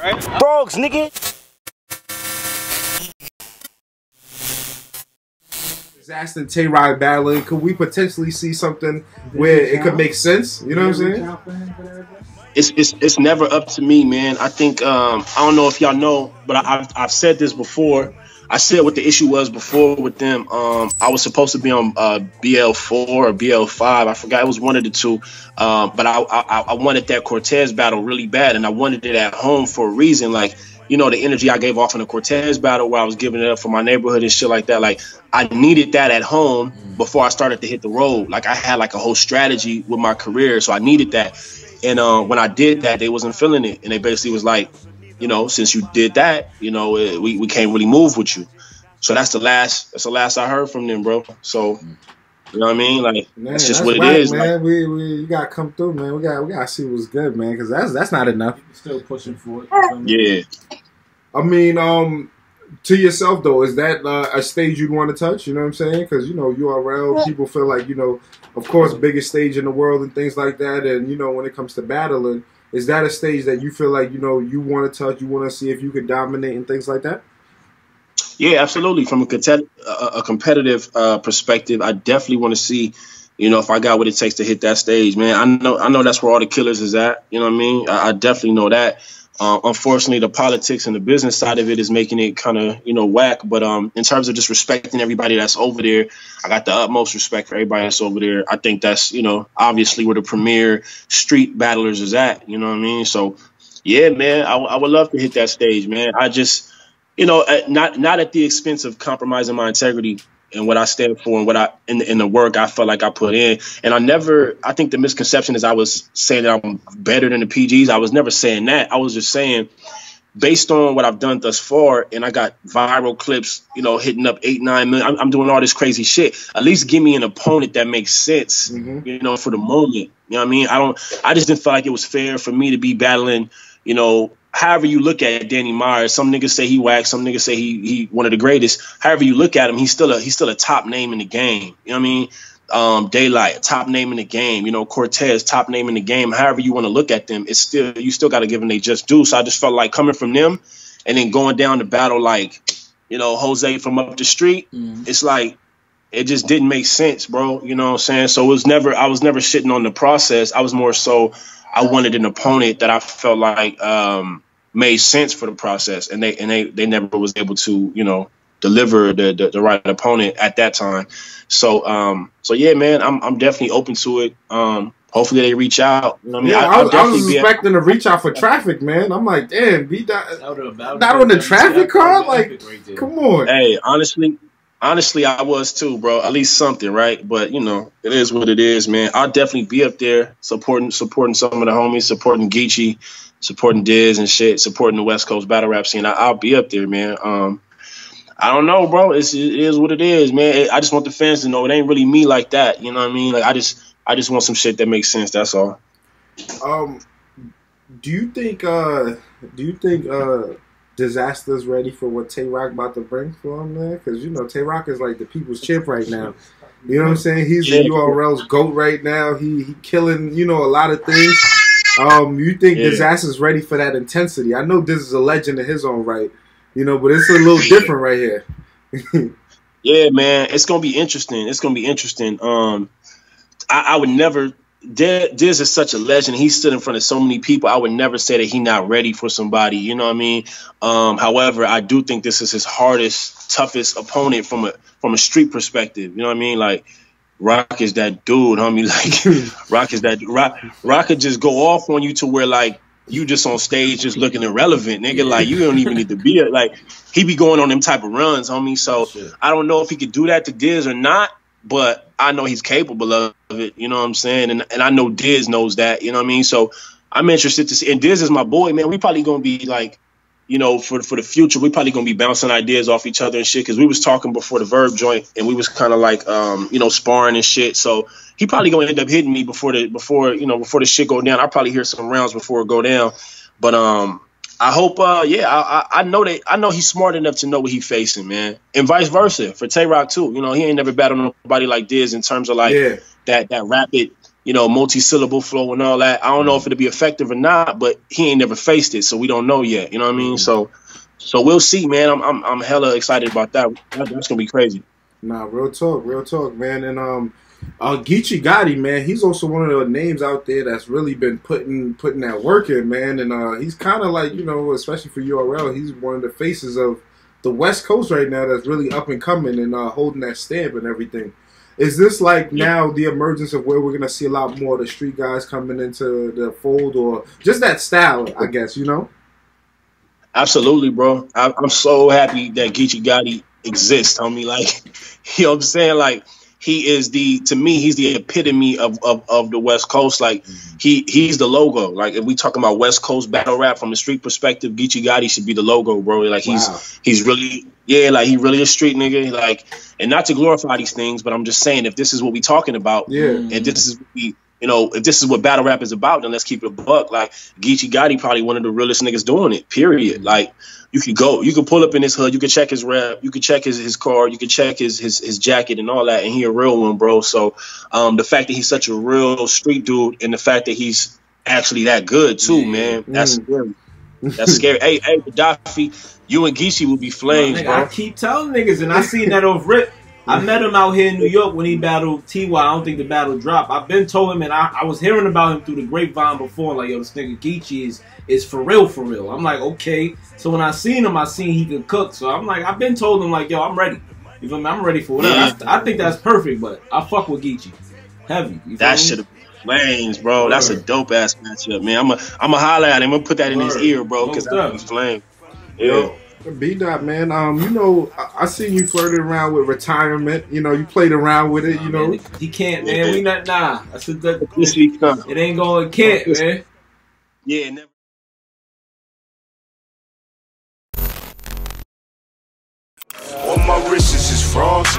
Dogs, nigga. Disaster and Tay-Rock battling. Could we potentially see something where it could make sense? You know what I'm saying? It's never up to me, man. I think I don't know if y'all know, but I've said this before. I said what the issue was before with them. I was supposed to be on BL4 or BL5. I forgot, it was one of the two. But I wanted that Cortez battle really bad, and I wanted it at home for a reason. Like, you know, the energy I gave off in the Cortez battle where I was giving it up for my neighborhood and shit like that. Like, I needed that at home before I started to hit the road. Like, I had like a whole strategy with my career, so I needed that. And when I did that, they wasn't feeling it, and they basically was like, you know, since you did that, you know, we can't really move with you. So that's the last I heard from them, bro. So, you know what I mean? Like, man, that's just what it is, man. Like, we gotta come through, man. We gotta see what's good, man, because that's not enough. Still pushing for it. Yeah. I mean, to yourself though, is that a stage you'd want to touch? You know what I'm saying? Because, you know, URL, people feel like, you know, of course, biggest stage in the world and things like that. And, you know, when it comes to battling, is that a stage that you feel like, you know, you want to touch, you want to see if you can dominate and things like that? Yeah, absolutely. From a competitive perspective, I definitely want to see, you know, if I got what it takes to hit that stage, man. I know that's where all the killers is at. You know what I mean? I definitely know that. Unfortunately, the politics and the business side of it is making it kind of, you know, whack. But in terms of just respecting everybody that's over there, I got the utmost respect for everybody that's over there. I think that's, you know, obviously where the premier street battlers is at. You know what I mean? So, yeah, man, I would love to hit that stage, man. I just, you know, not at the expense of compromising my integrity and what I stand for and what I in the work I felt like I put in. And I think the misconception is I was saying that I'm better than the PGs. I was never saying that. I was just saying, based on what I've done thus far, and I got viral clips, you know, hitting up 8, 9 million. I'm doing all this crazy shit. At least give me an opponent that makes sense, you know, for the moment. You know what I mean? I just didn't feel like it was fair for me to be battling, you know, however you look at Danny Myers. Some niggas say he whack, some niggas say he one of the greatest. However you look at him, he's still a top name in the game. You know what I mean? Daylight, a top name in the game. You know, Cortez, top name in the game. However you want to look at them, you still got to give them they just do. So I just felt like coming from them and then going down to battle like, you know, Jose from up the street. It's like, it just didn't make sense, bro. You know what I'm saying? So I was never shitting on the process. I was more so, I wanted an opponent that I felt like made sense for the process, and they never was able to, you know, deliver the right opponent at that time. So yeah, man, I'm definitely open to it. Hopefully they reach out. You know what I mean? Yeah, I was expecting to reach out for Traffic, man. I'm like, damn, not on the Traffic card? Like, come on. Hey, honestly, I was too, bro. At least something, right? But, you know, it is what it is, man. I'll definitely be up there supporting some of the homies, supporting Geechee, supporting Diz and shit, supporting the West Coast battle rap scene. I'll be up there, man. I don't know, bro. It is what it is, man. I just want the fans to know it ain't really me like that. You know what I mean? Like, I just want some shit that makes sense. That's all. Do you think Disaster's ready for what Tay-Rock about to bring for him, man? Because, you know, Tay-Rock is like the people's champ right now. You know what I'm saying? He's the URL's GOAT right now. He killing, you know, a lot of things. You think Disaster's ready for that intensity? I know this is a legend in his own right, you know, but it's a little different right here. Yeah, man. It's going to be interesting. It's going to be interesting. I would never... Diz is such a legend. He stood in front of so many people. I would never say that he's not ready for somebody. You know what I mean? However, I do think this is his hardest, toughest opponent from a street perspective. You know what I mean? Like, Rock is that dude, homie. Like, Rock could just go off on you to where, like, you just on stage just looking irrelevant, nigga. Like, you don't even need to be like, he be going on them type of runs, homie. So I don't know if he could do that to Diz or not, but I know he's capable of it, you know what I'm saying? And I know Diz knows that, you know what I mean? So I'm interested to see. And Diz is my boy, man. We probably going to be like, you know, for the future, we probably going to be bouncing ideas off each other and shit. Because we was talking before the Verb joint, and we was kind of like, you know, sparring and shit. So he probably going to end up hitting me before the shit go down. I'll probably hear some rounds before it go down. But I hope, I know he's smart enough to know what he's facing, man, and vice versa for Tay-Rock too. You know, he ain't never battled nobody like Diz in terms of like that rapid multi-syllable flow and all that. I don't know if it'll be effective or not, but he ain't never faced it, so we don't know yet. You know what I mean? So we'll see, man. I'm hella excited about that. That's gonna be crazy. Nah, real talk, man. And Geechee Gotti, man, he's also one of the names out there that's really been putting that work in, man. And he's kind of like, especially for URL, he's one of the faces of the West Coast right now that's really up and coming and holding that stamp and everything. Is this like now the emergence of where we're gonna see a lot more of the street guys coming into the fold, or just that style, I guess, Absolutely, bro. I'm so happy that Geechee Gotti exists, homie. Like, you know what I'm saying? Like, he's the epitome of the West Coast. Like, he's the logo. Like, if we talking about West Coast battle rap from a street perspective, Geechee Gotti should be the logo, bro. Like, he's really, like, he really a street nigga. Like, and not to glorify these things, but I'm just saying, if this is what we talking about, and this is if this is what battle rap is about, then let's keep it a buck. Like, Geechee Gotti probably one of the realest niggas doing it, period. Like, you could pull up in his hood, you could check his rep, you could check his car, you could check his jacket and all that, and he a real one, bro. So the fact that he's such a real street dude, and the fact that he's actually that good too, man, that's scary. That's scary. Hey, Bedaffi, you and Geechee will be flames, bro. I keep telling niggas, and I seen that off rip. I met him out here in New York when he battled T.Y. I don't think the battle dropped. I've been told him, and I was hearing about him through the grapevine before, like, yo, this nigga Geechee is for real, for real. I'm like, okay. So when I seen him, I seen he could cook. So I'm like, I've been told him, like, yo, I'm ready. You feel me? I'm ready for whatever. I think that's perfect, but I fuck with Geechee. Heavy. You feel that me? should have been flames, bro. That's a dope ass matchup, man. I'm a holler at him. I'm gonna put that in his ear, bro, because that was flame. Yeah. B-Dot, man, I seen you flirting around with retirement. You played around with it, Man, he can't, man. We not, I said that. It ain't going, can't, man. Yeah, never. All my wrists is frogs.